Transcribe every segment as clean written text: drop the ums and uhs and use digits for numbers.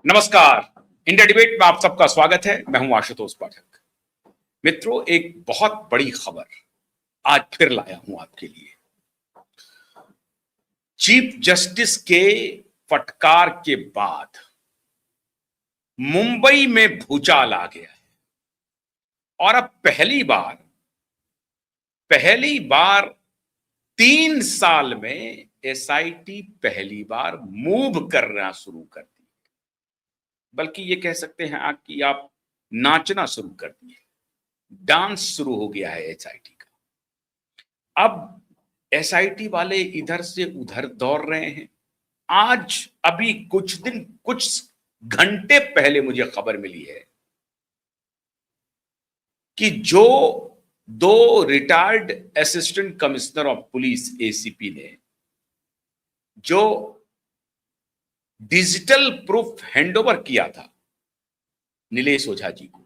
नमस्कार। India debate में आप सबका स्वागत है। मैं हूं आशुतोष पाठक। मित्रों, एक बहुत बड़ी खबर आज फिर लाया हूं आपके लिए। चीफ जस्टिस के फटकार के बाद मुंबई में भूचाल आ गया है और अब पहली बार 3 साल में एसआईटी पहली बार मूव करना शुरू कर दी, बल्कि ये कह सकते हैं कि आप नाचना शुरू कर दिए। डांस शुरू हो गया है एसआईटी का। अब एसआईटी वाले इधर से उधर दौड़ रहे हैं। आज अभी कुछ घंटे पहले मुझे खबर मिली है कि जो 2 retired assistant commissioner of police ACP ने जो डिजिटल प्रूफ हैंडओवर किया था नीलेश ओझा जी को,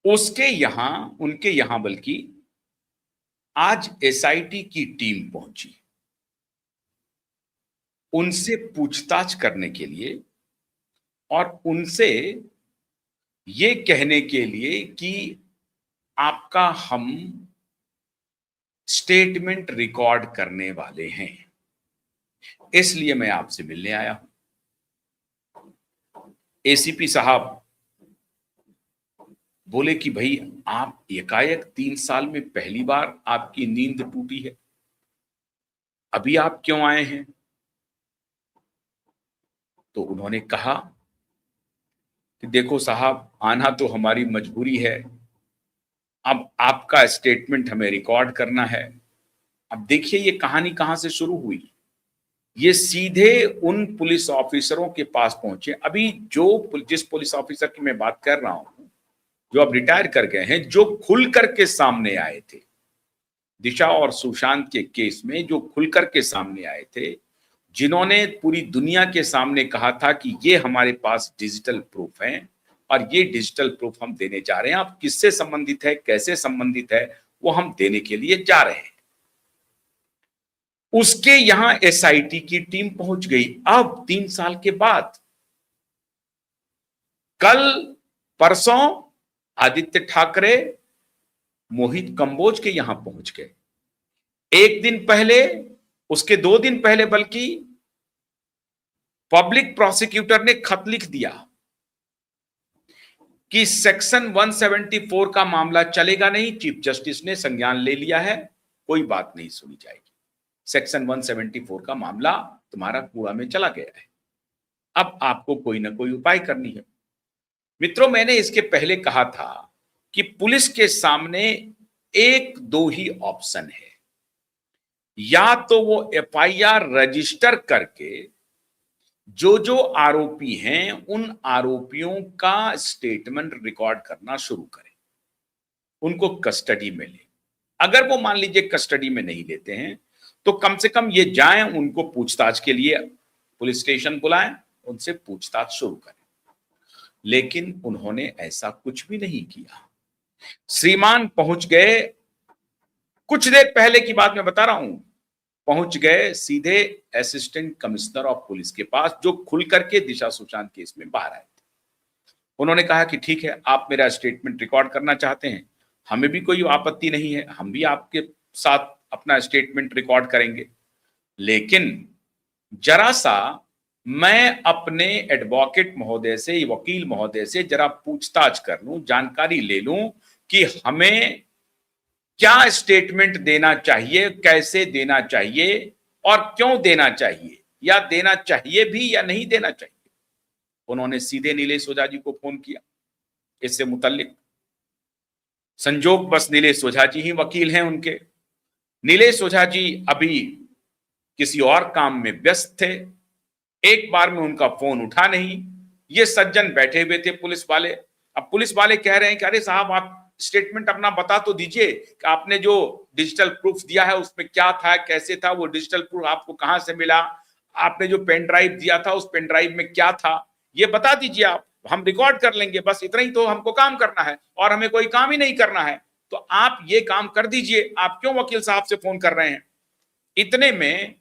उनके यहां बल्कि आज एसआईटी की टीम पहुंची उनसे पूछताछ करने के लिए और उनसे ये कहने के लिए कि आपका हम स्टेटमेंट रिकॉर्ड करने वाले हैं, इसलिए मैं आपसे मिलने आया हूं। एसीपी साहब बोले कि भाई, आप एकाएक 3 साल में पहली बार आपकी नींद टूटी है, अभी आप क्यों आए हैं? तो उन्होंने कहा कि देखो साहब, आना तो हमारी मजबूरी है, अब आपका स्टेटमेंट हमें रिकॉर्ड करना है। अब देखिए ये कहानी कहां से शुरू हुई। ये सीधे उन पुलिस ऑफिसरों के पास पहुंचे। अभी जिस पुलिस ऑफिसर की मैं बात कर रहा हूं, जो अब रिटायर कर गए हैं, जो खुल करके सामने आए थे दिशा और सुशांत के केस में, जो खुलकर के सामने आए थे, जिन्होंने पूरी दुनिया के सामने कहा था कि ये हमारे पास डिजिटल प्रूफ हैं और ये डिजिटल प्रूफ हम देने जा रहे हैं, आप किससे संबंधित है, कैसे संबंधित है, वो हम देने के लिए जा रहे हैं। उसके यहां एसआईटी की टीम पहुंच गई। अब 3 साल के बाद कल परसों आदित्य ठाकरे मोहित कंबोज के यहां पहुंच गए। एक दिन पहले, उसके 2 दिन पहले बल्कि, पब्लिक प्रोसिक्यूटर ने खत लिख दिया कि सेक्शन 174 का मामला चलेगा नहीं, चीफ जस्टिस ने संज्ञान ले लिया है, कोई बात नहीं सुनी जाएगी। सेक्शन 174 का मामला तुम्हारा कूड़ा में चला गया है, अब आपको कोई ना कोई उपाय करनी है। मित्रों, मैंने इसके पहले कहा था कि पुलिस के सामने 1-2 ही ऑप्शन है। या तो वो एफआईआर रजिस्टर करके जो आरोपी हैं उन आरोपियों का स्टेटमेंट रिकॉर्ड करना शुरू करें, उनको कस्टडी में ले। अगर वो मान लीजिए कस्टडी में नहीं लेते हैं तो कम से कम ये जाएं, उनको पूछताछ के लिए पुलिस स्टेशन बुलाएं, उनसे पूछताछ शुरू करें। लेकिन उन्होंने ऐसा कुछ भी नहीं किया। श्रीमान पहुंच गए, कुछ देर पहले की बात मैं बता रहा हूं, पहुंच गए सीधे असिस्टेंट कमिश्नर ऑफ पुलिस के पास, जो खुल करके दिशा सुशांत केस में बाहर आए थे। उन्होंने कहा कि ठीक है, आप मेरा स्टेटमेंट रिकॉर्ड करना चाहते हैं, हमें भी कोई आपत्ति नहीं है, हम भी आपके साथ अपना स्टेटमेंट रिकॉर्ड करेंगे, लेकिन जरा सा मैं अपने एडवोकेट महोदय से, वकील महोदय से जरा पूछताछ कर लूं, जानकारी ले लूं कि हमें क्या स्टेटमेंट देना चाहिए, कैसे देना चाहिए और क्यों देना चाहिए, या देना चाहिए भी या नहीं देना चाहिए। उन्होंने सीधे नीलेश ओझा जी को फोन किया इससे मुतल्लिक। संजोग बस नीलेश ओझा जी ही वकील हैं उनके। नीलेश ओझा जी अभी किसी और काम में व्यस्त थे, एक बार में उनका फोन उठा नहीं। ये सज्जन बैठे हुए थे पुलिस वाले। अब पुलिस वाले कह रहे हैं कि अरे साहब, आप स्टेटमेंट अपना बता तो दीजिए कि आपने जो डिजिटल प्रूफ दिया है उसमें क्या था, कैसे था, वो डिजिटल प्रूफ आपको कहां से मिला, आपने जो पेन ड्राइव दिया था उस पेन ड्राइव में क्या था, ये बता दीजिए, आप हम रिकॉर्ड कर लेंगे, बस इतना ही तो हमको काम करना है और हमें कोई काम ही नहीं करना है, तो आप ये काम कर दीजिए, आप क्यों वकील साहब से फोन कर रहे हैं। इतने में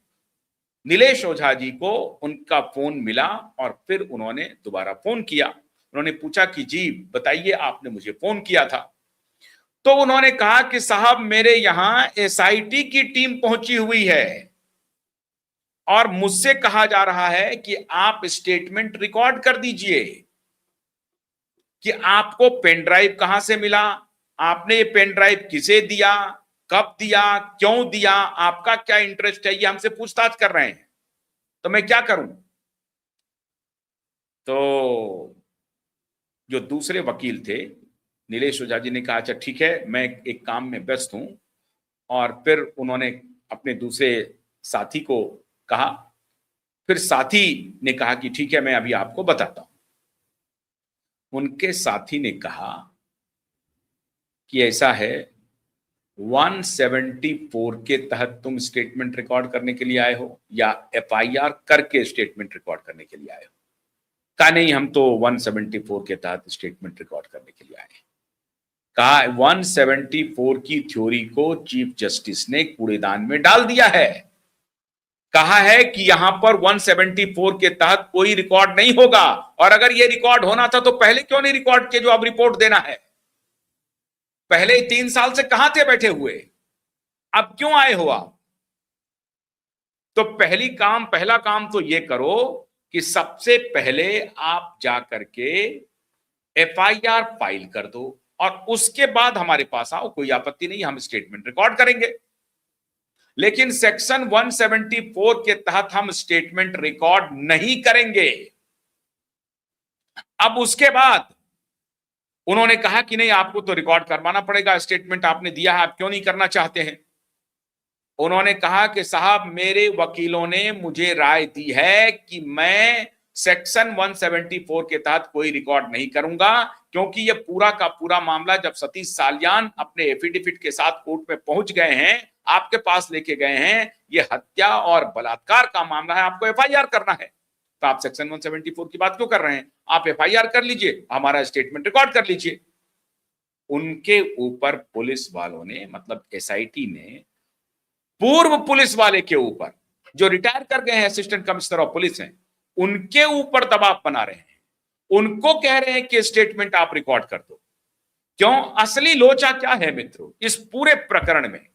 नीलेश ओझा जी को उनका फोन मिला और फिर उन्होंने दोबारा फोन किया। उन्होंने पूछा कि जी बताइए, आपने मुझे फोन किया था। तो उन्होंने कहा कि साहब मेरे यहां एसआईटी की टीम पहुंची हुई है और मुझसे कहा जा रहा है कि आप स्टेटमेंट रिकॉर्ड कर दीजिए कि आपको पेन ड्राइव कहां से मिला, आपने ये पेन ड्राइव किसे दिया, कब दिया, क्यों दिया, आपका क्या इंटरेस्ट है, ये हमसे पूछताछ कर रहे हैं, तो मैं क्या करूं। तो जो दूसरे वकील थे नीलेश ओझा जी ने कहा अच्छा ठीक है, मैं एक काम में व्यस्त हूं। और फिर उन्होंने अपने दूसरे साथी को कहा। फिर साथी ने कहा कि ठीक है, मैं अभी आपको बताता हूं। उनके साथी ने कहा कि ऐसा है, 174 के तहत तुम स्टेटमेंट रिकॉर्ड करने के लिए आए हो या एफआईआर करके स्टेटमेंट रिकॉर्ड करने के लिए आए हो। कहा नहीं, हम तो 174 के तहत स्टेटमेंट रिकॉर्ड करने के लिए आए हैं। कहा 174 की थ्योरी को चीफ जस्टिस ने कूड़ेदान में डाल दिया है। कहा है कि यहां पर 174 के तहत कोई रिकॉर्ड नहीं होगा, और अगर यह रिकॉर्ड होना था तो पहले क्यों नहीं रिकॉर्ड किए जो अब रिपोर्ट देना है। पहले 3 साल से कहां थे बैठे हुए, अब क्यों आए हो आप। तो पहला काम तो यह करो कि सबसे पहले आप जाकर के एफआईआर फाइल कर दो और उसके बाद हमारे पास आओ, कोई आपत्ति नहीं, हम स्टेटमेंट रिकॉर्ड करेंगे। लेकिन सेक्शन 174 के तहत हम स्टेटमेंट रिकॉर्ड नहीं करेंगे। अब उसके बाद उन्होंने कहा कि नहीं, आपको तो रिकॉर्ड करवाना पड़ेगा, स्टेटमेंट आपने दिया है, आप क्यों नहीं करना चाहते हैं। उन्होंने कहा कि साहब मेरे वकीलों ने मुझे राय दी है कि मैं सेक्शन 174 के तहत कोई रिकॉर्ड नहीं करूंगा, क्योंकि ये पूरा का पूरा मामला जब सतीश साल्यान अपने एफिडेविट के साथ कोर्ट में पहुंच गए हैं, आपके पास लेके गए हैं, ये हत्या और बलात्कार का मामला है, आपको एफआईआर करना है। तो आप सेक्शन 174 की बात क्यों कर रहे हैं, आप एफआईआर कर लीजिए, हमारा स्टेटमेंट रिकॉर्ड कर लीजिए। उनके ऊपर पुलिस वालों ने, मतलब एसआईटी ने, पूर्व पुलिस वाले के ऊपर जो रिटायर कर गए हैं, असिस्टेंट कमिश्नर ऑफ पुलिस हैं, उनके ऊपर दबाव बना रहे हैं। उनको कह रहे हैं कि स्टेटमेंट आप रिकॉर्ड कर दो। क्यों, असली लोचा क्या है मित्रों इस पूरे प्रकरण में।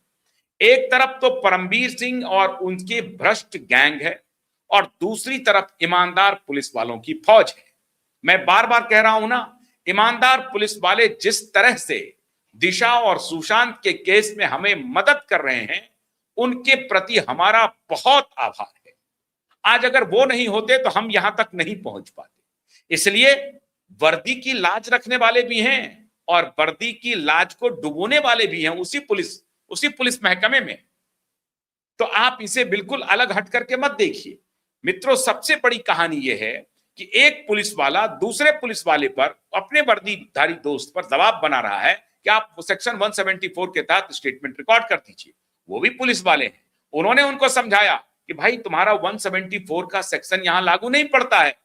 एक तरफ तो परमवीर सिंह और उनके भ्रष्ट गैंग है और दूसरी तरफ ईमानदार पुलिस वालों की फौज है। मैं बार बार कह रहा हूं ना, ईमानदार पुलिस वाले जिस तरह से दिशा और सुशांत के केस में हमें मदद कर रहे हैं, उनके प्रति हमारा बहुत आभार है। आज अगर वो नहीं होते तो हम यहां तक नहीं पहुंच पाते। इसलिए वर्दी की लाज रखने वाले भी हैं और वर्दी की लाज को डुबोने वाले भी हैं उसी पुलिस महकमे में। तो आप इसे बिल्कुल अलग हट करके मत देखिए मित्रों। सबसे बड़ी कहानी यह है कि एक पुलिस वाला दूसरे पुलिस वाले पर, अपने वर्दीधारी दोस्त पर दबाव बना रहा है कि आप सेक्शन 174 के तहत स्टेटमेंट रिकॉर्ड कर दीजिए। वो भी पुलिस वाले हैं, उन्होंने उनको समझाया कि भाई तुम्हारा 174 का सेक्शन यहां लागू नहीं पड़ता है,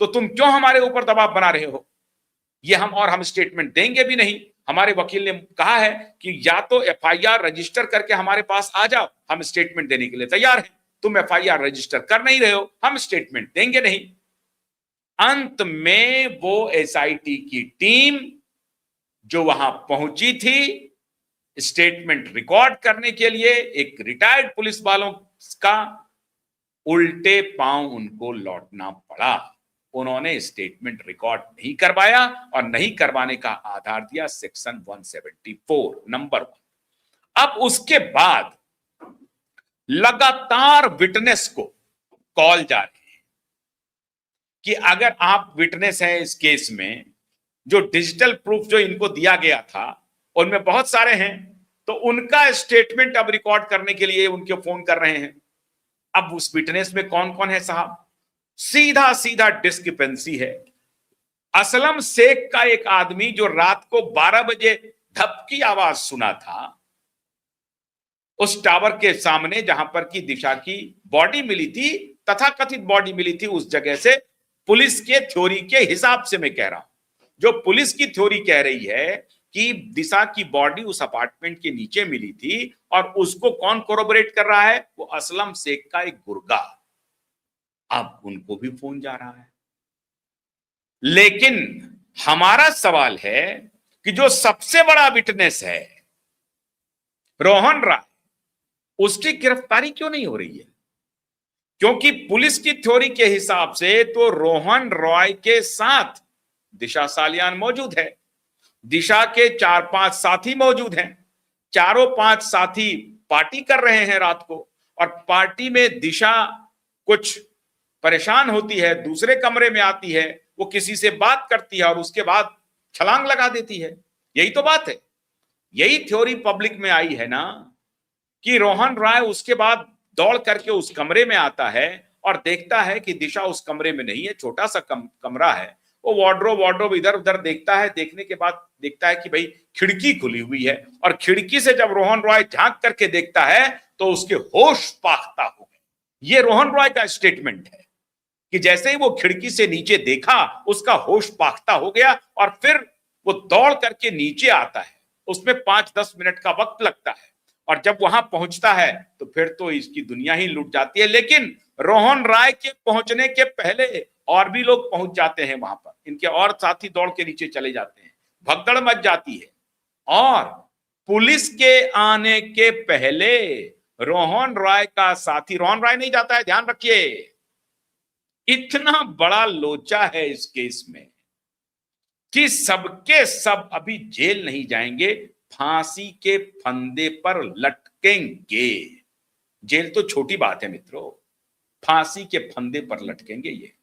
तो तुम क्यों हमारे ऊपर दबाव बना रहे हो। ये हम स्टेटमेंट देंगे भी नहीं। हमारे वकील ने कहा है कि या तो एफआईआर रजिस्टर करके हमारे पास आ जाओ, हम स्टेटमेंट देने के लिए तैयार हैं। तुम एफआईआर रजिस्टर कर नहीं रहे हो, हम स्टेटमेंट देंगे नहीं। अंत में वो एसआईटी की टीम जो वहां पहुंची थी स्टेटमेंट रिकॉर्ड करने के लिए, एक रिटायर्ड पुलिस वालों का उल्टे पांव उनको लौटना पड़ा। उन्होंने स्टेटमेंट रिकॉर्ड नहीं करवाया और नहीं करवाने का आधार दिया सेक्शन 174 नंबर 1। अब उसके बाद लगातार विटनेस को कॉल जा रही है कि अगर आप विटनेस हैं इस केस में, जो डिजिटल प्रूफ जो इनको दिया गया था उनमें बहुत सारे हैं, तो उनका स्टेटमेंट अब रिकॉर्ड करने के लिए उनके फोन कर रहे हैं। अब उस विटनेस में कौन कौन है साहब, सीधा सीधा डिस्क्रिपेंसी है। असलम शेख का एक आदमी जो रात को 12 बजे धपकी आवाज सुना था उस टावर के सामने जहां पर की दिशा की बॉडी मिली थी, तथाकथित बॉडी मिली थी, उस जगह से पुलिस के थ्योरी के हिसाब से मैं कह रहा हूं, जो पुलिस की थ्योरी कह रही है कि दिशा की बॉडी उस अपार्टमेंट के नीचे मिली थी और उसको कौन कोरोबरेट कर रहा है, वो असलम शेख का एक गुर्गा अब उनको भी फोन जा रहा है। लेकिन हमारा सवाल है कि जो सबसे बड़ा विटनेस है रोहन राय, उसकी गिरफ्तारी क्यों नहीं हो रही है? क्योंकि पुलिस की थ्योरी के हिसाब से तो रोहन रॉय के साथ दिशा सालियान मौजूद है, दिशा के 4-5 साथी मौजूद हैं, चारों 5 साथी पार्टी कर रहे हैं रात को, और पार्टी में दिशा कुछ परेशान होती है, दूसरे कमरे में आती है, वो किसी से बात करती है और उसके बाद छलांग लगा देती है। यही तो बात है, यही थ्योरी पब्लिक में आई है ना, कि रोहन राय उसके बाद दौड़ करके उस कमरे में आता है और देखता है कि दिशा उस कमरे में नहीं है, छोटा सा कमरा है। वो वार्डरोब इधर उधर देखता है, देखने के बाद देखता है कि भाई खिड़की खुली हुई है, और खिड़की से जब रोहन रॉय झांक करके देखता है तो उसके होश पाख्ता हो गए। ये रोहन रॉय का स्टेटमेंट है कि जैसे ही वो खिड़की से नीचे देखा उसका होश पाख्ता हो गया, और फिर वो दौड़ करके नीचे आता है। उसमें 5-10 मिनट का वक्त लगता है, और जब वहां पहुंचता है तो फिर तो इसकी दुनिया ही लूट जाती है। लेकिन रोहन राय के पहुंचने के पहले और भी लोग पहुंच जाते हैं वहां पर, इनके और साथी दौड़ के नीचे चले जाते हैं, भगदड़ मच जाती है। और पुलिस के आने के पहले रोहन राय का साथी, रोहन राय नहीं जाता है, ध्यान रखिए, इतना बड़ा लोचा है इस केस में कि सबके सब अभी जेल नहीं जाएंगे, फांसी के फंदे पर लटकेंगे। जेल तो छोटी बात है मित्रों, फांसी के फंदे पर लटकेंगे ये।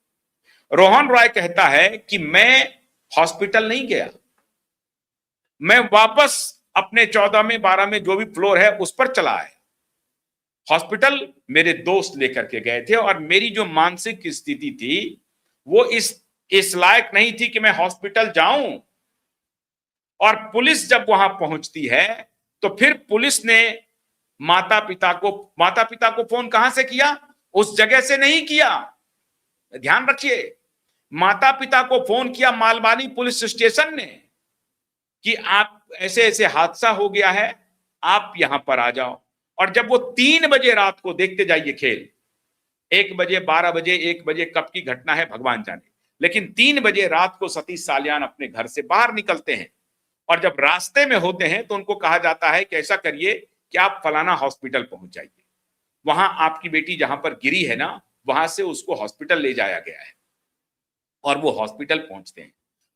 रोहन रॉय कहता है कि मैं हॉस्पिटल नहीं गया, मैं वापस अपने 14 में 12 में जो भी फ्लोर है उस पर चला आया। हॉस्पिटल मेरे दोस्त लेकर के गए थे, और मेरी जो मानसिक स्थिति थी वो इस लायक नहीं थी कि मैं हॉस्पिटल जाऊं। और पुलिस जब वहां पहुंचती है तो फिर पुलिस ने माता पिता को फोन कहां से किया? उस जगह से नहीं किया, ध्यान रखिए। माता पिता को फोन किया मालवानी पुलिस स्टेशन ने कि आप ऐसे ऐसे हादसा हो गया है, आप यहां पर आ जाओ। और जब वो 3 बजे रात को, देखते जाइए खेल, 1 बजे 12 बजे 1 बजे कब की घटना है भगवान जाने, लेकिन 3 बजे रात को सतीश सालियान अपने घर से बाहर निकलते हैं, और जब रास्ते में होते हैं तो उनको कहा जाता है कि ऐसा करिए कि आप फलाना हॉस्पिटल पहुंच जाइए, वहां आपकी बेटी जहां पर गिरी है ना, वहां से उसको हॉस्पिटल ले जाया गया है। और वो हॉस्पिटल पहुंचते हैं।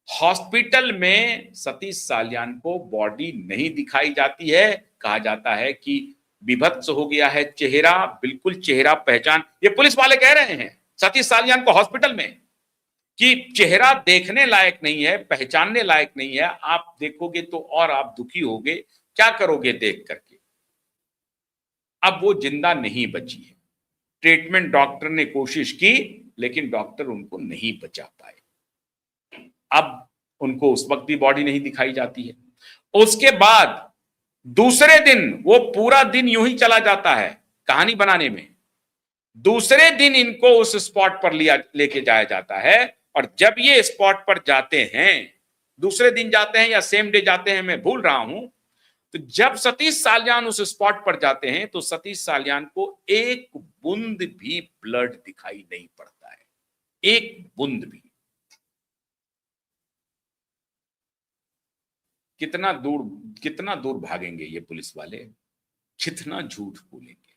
हॉस्पिटल में सतीश सालियान को बॉडी नहीं दिखाई जाती है, कहा जाता है कि विभत्स हो गया है चेहरा, बिल्कुल चेहरा पहचान, ये पुलिस वाले कह रहे हैं सतीश सालियान को हॉस्पिटल में, कि चेहरा देखने लायक नहीं है, पहचानने लायक नहीं है, आप देखोगे तो और आप दुखी होगे, क्या करोगे देख करके। अब वो जिंदा नहीं बची है, ट्रीटमेंट डॉक्टर ने कोशिश की लेकिन डॉक्टर उनको नहीं बचा पाए। अब उनको उस वक्त भी बॉडी नहीं दिखाई जाती है। उसके बाद दूसरे दिन, वो पूरा दिन यूं ही चला जाता है कहानी बनाने में। दूसरे दिन इनको उस स्पॉट पर लेके जाया जाता है, और जब ये स्पॉट पर जाते हैं, दूसरे दिन जाते हैं या सेम डे जाते हैं मैं भूल रहा हूं, तो जब सतीश सालियान उस स्पॉट पर जाते हैं तो सतीश सालियान को एक बूंद भी ब्लड दिखाई नहीं पड़ता है, एक बूंद भी। कितना दूर भागेंगे ये पुलिस वाले, कितना झूठ बोलेंगे।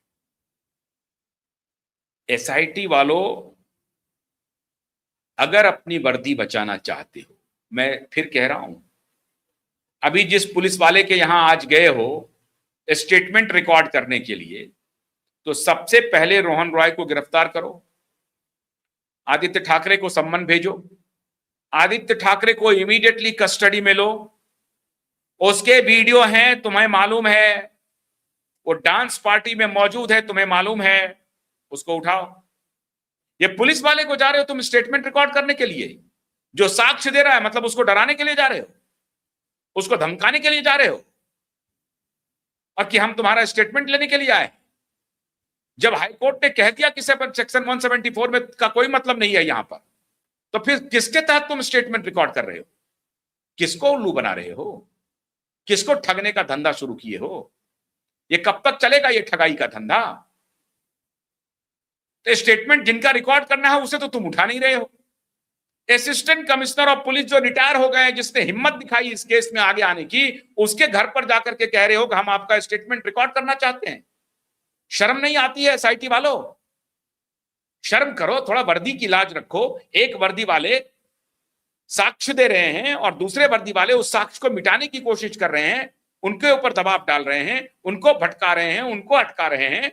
एसआईटी वालों, अगर अपनी वर्दी बचाना चाहते हो, मैं फिर कह रहा हूं, अभी जिस पुलिस वाले के यहां आज गए हो स्टेटमेंट रिकॉर्ड करने के लिए, तो सबसे पहले रोहन रॉय को गिरफ्तार करो, आदित्य ठाकरे को सम्मन भेजो, आदित्य ठाकरे को इमीडिएटली कस्टडी में लो, उसके वीडियो हैं, तुम्हें मालूम है, वो डांस पार्टी में मौजूद है, तुम्हें मालूम है, उसको उठाओ। ये पुलिस वाले को जा रहे हो तुम स्टेटमेंट रिकॉर्ड करने के लिए, जो साक्ष्य दे रहा है, मतलब उसको डराने के लिए जा रहे हो, उसको धमकाने के लिए जा रहे हो, और कि हम तुम्हारा स्टेटमेंट लेने के लिए आए। जब हाईकोर्ट ने कह दिया कि सेक्शन 174 में का कोई मतलब नहीं है यहां पर, तो फिर किसके तहत तुम स्टेटमेंट रिकॉर्ड कर रहे हो? किसको उल्लू बना रहे हो? किसको ठगने का धंधा शुरू किए हो? ये कब तक चलेगा ये ठगाई का धंधा? तो स्टेटमेंट जिनका रिकॉर्ड करना है उसे तो तुम उठा नहीं रहे हो। असिस्टेंट कमिश्नर ऑफ पुलिस जो रिटायर हो गए हैं, जिसने हिम्मत दिखाई इस केस में आगे आने की, उसके घर पर जाकर के कह रहे हो कि हम आपका स्टेटमेंट रिकॉर्ड करना चाहते हैं। शर्म नहीं आती है एसआईटी वालों? शर्म करो, थोड़ा वर्दी की लाज रखो। एक वर्दी वाले साक्ष्य दे रहे हैं और दूसरे वर्दी वाले उस साक्ष्य को मिटाने की कोशिश कर रहे हैं, उनके ऊपर दबाव डाल रहे हैं, उनको भटका रहे हैं, उनको अटका रहे हैं।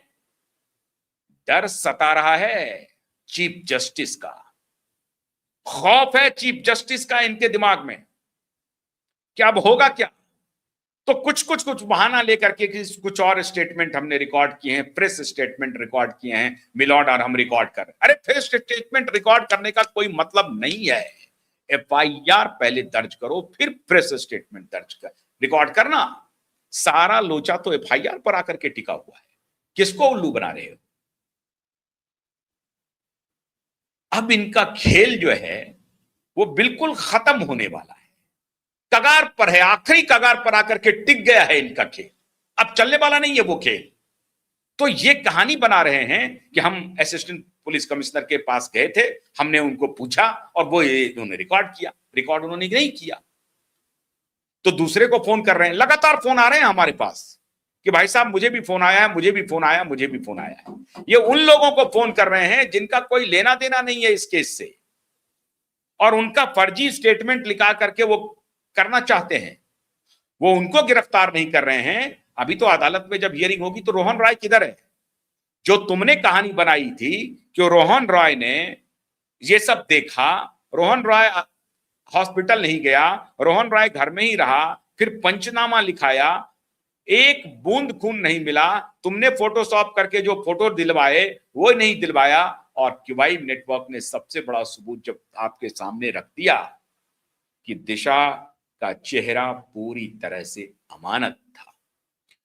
डर सता रहा है चीफ जस्टिस का, खौफ है चीफ जस्टिस का इनके दिमाग में कि अब होगा क्या। तो कुछ बहाना लेकर के कुछ और स्टेटमेंट हमने रिकॉर्ड किए हैं, प्रेस स्टेटमेंट रिकॉर्ड किए हैं मिलॉर्ड, और हम रिकॉर्ड कर रहे हैं। अरे प्रेस स्टेटमेंट रिकॉर्ड करने का कोई मतलब नहीं है। एफआईआर पहले दर्ज करो, फिर प्रेस स्टेटमेंट दर्ज कर रिकॉर्ड करना। सारा लोचा तो एफआईआर पर आकर के टिका हुआ है। किसको उल्लू बना रहे हो? अब इनका खेल जो है वो बिल्कुल खत्म होने वाला है, कगार पर है, आखिरी कगार पर आकर के टिक गया है इनका खेल। अब चलने वाला नहीं है वो खेल। तो ये कहानी बना रहे हैं कि हम असिस्टेंट पुलिस कमिश्नर के पास गए थे, हमने उनको पूछा और वो उन्होंने रिकॉर्ड किया। रिकॉर्ड उन्होंने नहीं किया तो दूसरे को फोन कर रहे हैं। लगातार फोन आ रहे हैं हमारे पास कि भाई साहब मुझे भी फोन आया है, मुझे भी फोन आया, मुझे भी फोन आया है। ये उन लोगों को फोन कर रहे हैं जिनका कोई लेना देना नहीं है इस केस से, और उनका फर्जी स्टेटमेंट लिखा करके वो करना चाहते हैं। वो उनको गिरफ्तार नहीं कर रहे हैं। अभी तो अदालत में जब हियरिंग होगी तो रोहन रॉय किधर है? जो तुमने कहानी बनाई थी कि रोहन रॉय ने ये सब देखा, रोहन रॉय हॉस्पिटल नहीं गया, रोहन रॉय घर में ही रहा, फिर पंचनामा लिखाया, एक बूंद खून नहीं मिला, तुमने फोटोशॉप करके जो फोटो दिलवाए वो नहीं दिलवाया, और क्यूबाइब नेटवर्क ने सबसे बड़ा सबूत जब आपके सामने रख दिया कि दिशा का चेहरा पूरी तरह से अमानत था,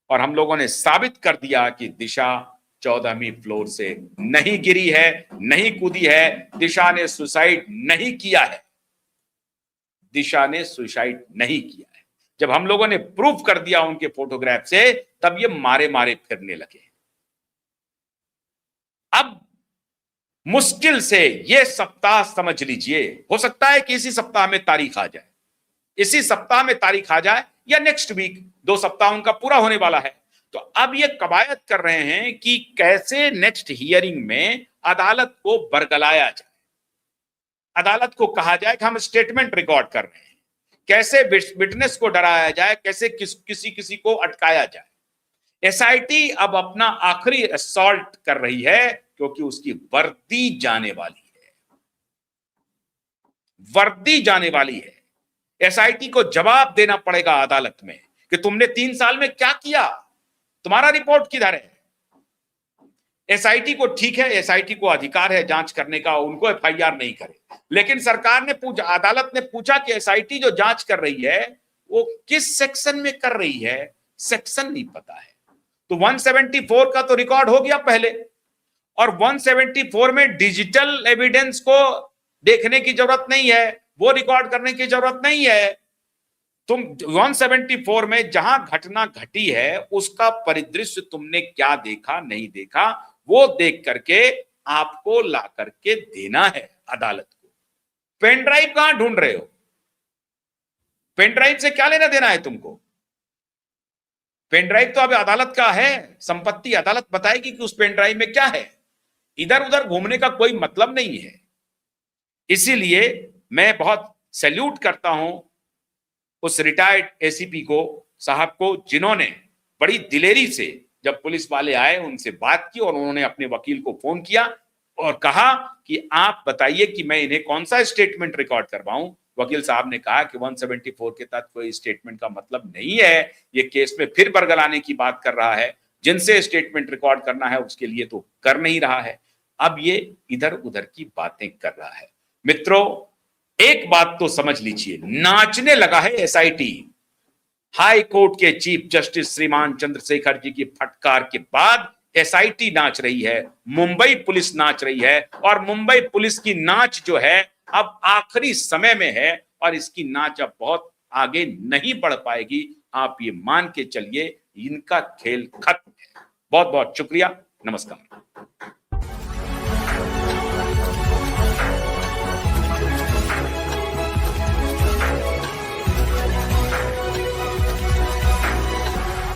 और हम लोगों ने साबित कर दिया कि दिशा 14वीं फ्लोर से नहीं गिरी है, नहीं कूदी है, दिशा ने सुसाइड नहीं किया है, दिशा ने सुसाइड नहीं किया है। जब हम लोगों ने प्रूफ कर दिया उनके फोटोग्राफ से, तब ये मारे मारे फिरने लगे। अब मुश्किल से ये सप्ताह समझ लीजिए, हो सकता है कि इसी सप्ताह में तारीख आ जाए, इसी सप्ताह में तारीख आ जाए या नेक्स्ट वीक, 2 सप्ताह उनका पूरा होने वाला है। तो अब ये कवायद कर रहे हैं कि कैसे नेक्स्ट हियरिंग में अदालत को बरगलाया जाए, अदालत को कहा जाए कि हम स्टेटमेंट रिकॉर्ड कर रहे हैं, कैसे विटनेस को डराया जाए, कैसे किसी को अटकाया जाए। एसआईटी अब अपना आखिरी असॉल्ट कर रही है, क्योंकि उसकी वर्दी जाने वाली है, वर्दी जाने वाली है। एसआईटी को जवाब देना पड़ेगा अदालत में कि तुमने 3 साल में क्या किया, तुम्हारा रिपोर्ट किधर है। एसआईटी को, ठीक है, एसआईटी को अधिकार है जांच करने का, उनको एफआईआर नहीं करे, लेकिन सरकार ने पूछा, अदालत ने पूछा कि एसआईटी जो जांच कर रही है वो किस सेक्शन में कर रही है, सेक्शन नहीं पता है। तो 174 का तो रिकॉर्ड हो गया पहले, और 174 में डिजिटल एविडेंस को देखने की जरूरत नहीं है, वो रिकॉर्ड करने की जरूरत नहीं है। तुम 174 में जहां घटना घटी है उसका परिदृश्य तुमने क्या देखा, नहीं देखा, वो देख करके आपको ला करके देना है अदालत को। पेन ड्राइव कहां ढूंढ रहे हो? पेन ड्राइव से क्या लेना देना है तुमको? पेन ड्राइव तो अब अदालत का है संपत्ति, अदालत बताएगी कि उस पेन ड्राइव में क्या है। इधर उधर घूमने का कोई मतलब नहीं है। इसीलिए मैं बहुत सैल्यूट करता हूं उस रिटायर्ड एसीपी को, साहब को, जिन्होंने बड़ी दिलेरी से जब पुलिस वाले आए उनसे बात की, और उन्होंने अपने वकील को फोन किया और कहा कि आप बताइए कि मैं इन्हें कौन सा स्टेटमेंट रिकॉर्ड करवाऊं। वकील साहब ने कहा कि 174 के तहत कोई स्टेटमेंट का मतलब नहीं है, ये केस में फिर बरगलाने की बात कर रहा है, जिनसे स्टेटमेंट रिकॉर्ड करना है उसके लिए तो कर नहीं रहा है। अब ये इधर उधर की बातें कर रहा है। मित्रों, एक बात तो समझ लीजिए, नाचने लगा है एसआईटी। हाई कोर्ट के चीफ जस्टिस श्रीमान चंद्रशेखर जी की फटकार के बाद एसआईटी नाच रही है, मुंबई पुलिस नाच रही है, और मुंबई पुलिस की नाच जो है अब आखिरी समय में है, और इसकी नाच अब बहुत आगे नहीं बढ़ पाएगी। आप ये मान के चलिए, इनका खेल खत्म है। बहुत बहुत शुक्रिया, नमस्कार।